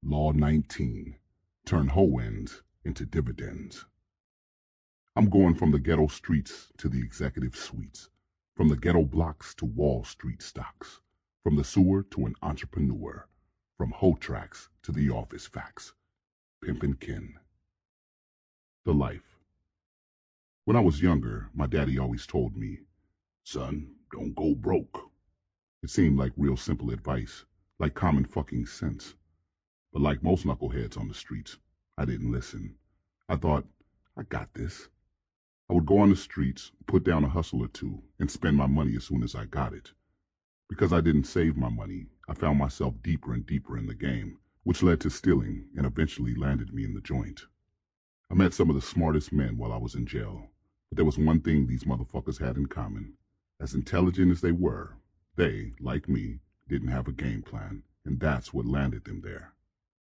Law 19. Turn hoe-ins into dividends. I'm going from the ghetto streets to the executive suites, from the ghetto blocks to Wall Street stocks, from the sewer to an entrepreneur, from hoe tracks to the office facts. Pimp and kin. The life. When I was younger, my daddy always told me, "Son, don't go broke." It seemed like real simple advice, like common fucking sense. But like most knuckleheads on the streets, I didn't listen. I thought, I got this. I would go on the streets, put down a hustle or two, and spend my money as soon as I got it. Because I didn't save my money, I found myself deeper and deeper in the game, which led to stealing and eventually landed me in the joint. I met some of the smartest men while I was in jail, but there was one thing these motherfuckers had in common. As intelligent as they were, they, like me, didn't have a game plan, and that's what landed them there.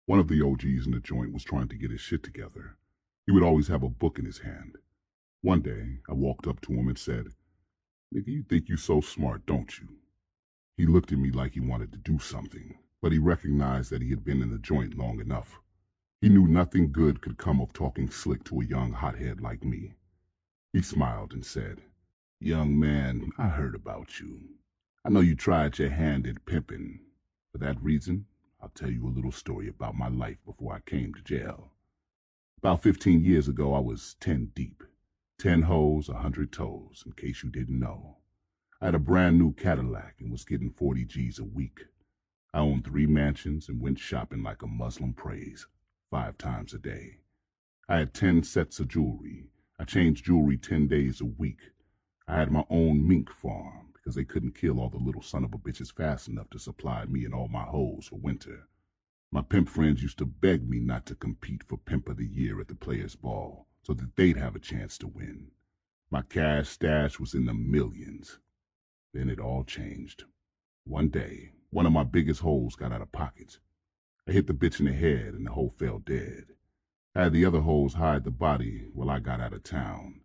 One of the OGs in the joint was trying to get his shit together. He would always have a book in his hand. One day, I walked up to him and said, "Nigga, you think you so smart, don't you?" He looked at me like he wanted to do something, but he recognized that he had been in the joint long enough. He knew nothing good could come of talking slick to a young hothead like me. He smiled and said, "Young man, I heard about you. I know you tried your hand at pimping. For that reason, I'll tell you a little story about my life before I came to jail. About 15 years ago, I was 10 deep. 10 hoes, 100 toes, in case you didn't know. I had a brand new Cadillac and was getting 40 G's a week. I owned 3 mansions and went shopping like a Muslim prays, 5 times a day. I had 10 sets of jewelry. I changed jewelry 10 days a week. I had my own mink farm because they couldn't kill all the little son of a bitches fast enough to supply me and all my hoes for winter. My pimp friends used to beg me not to compete for Pimp of the Year at the Players' Ball so that they'd have a chance to win. My cash stash was in the millions. Then it all changed. One day, one of my biggest hoes got out of pocket. I hit the bitch in the head and the hoe fell dead. I had the other hoes hide the body while I got out of town.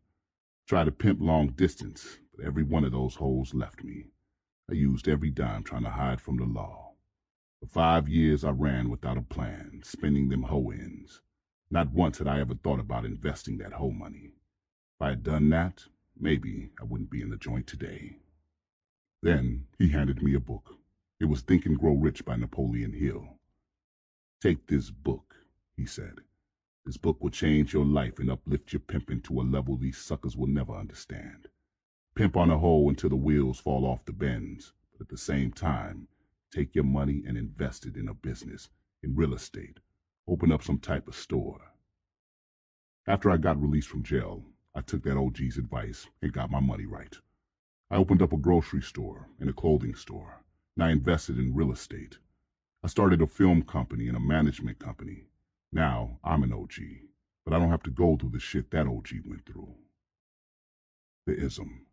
Tried to pimp long distance, but every one of those hoes left me. I used every dime trying to hide from the law. For 5 years I ran without a plan, spending them hoe-ins. Not once had I ever thought about investing that hoe money. If I had done that, maybe I wouldn't be in the joint today. Then he handed me a book. It was Think and Grow Rich by Napoleon Hill. "Take this book," he said. "This book will change your life and uplift your pimping to a level these suckers will never understand. Pimp on a hoe until the wheels fall off the bends, but at the same time, take your money and invest it in a business, in real estate. Open up some type of store." After I got released from jail, I took that OG's advice and got my money right. I opened up a grocery store and a clothing store, and I invested in real estate. I started a film company and a management company. Now I'm an OG, but I don't have to go through the shit that OG went through. The ism.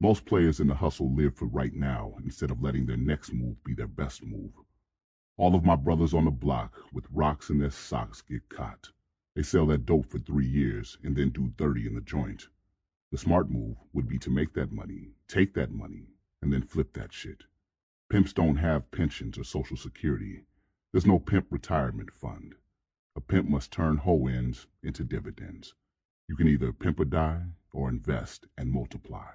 Most players in the hustle live for right now instead of letting their next move be their best move. All of my brothers on the block with rocks in their socks get caught. They sell that dope for 3 years and then do 30 in the joint. The smart move would be to make that money, take that money, and then flip that shit. Pimps don't have pensions or Social Security. There's no pimp retirement fund. A pimp must turn hoe-ins into dividends. You can either pimp or die or invest and multiply.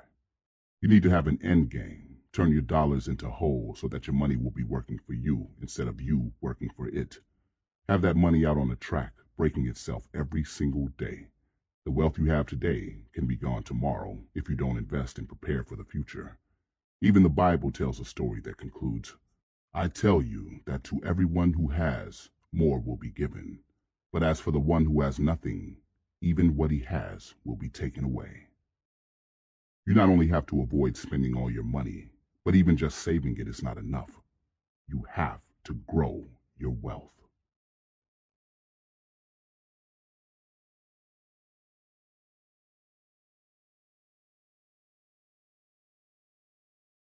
You need to have an end game. Turn your dollars into hoes so that your money will be working for you instead of you working for it. Have that money out on the track, breaking itself every single day. The wealth you have today can be gone tomorrow if you don't invest and prepare for the future. Even the Bible tells a story that concludes, "I tell you that to everyone who has, more will be given. But as for the one who has nothing, even what he has will be taken away." You not only have to avoid spending all your money, but even just saving it is not enough. You have to grow your wealth.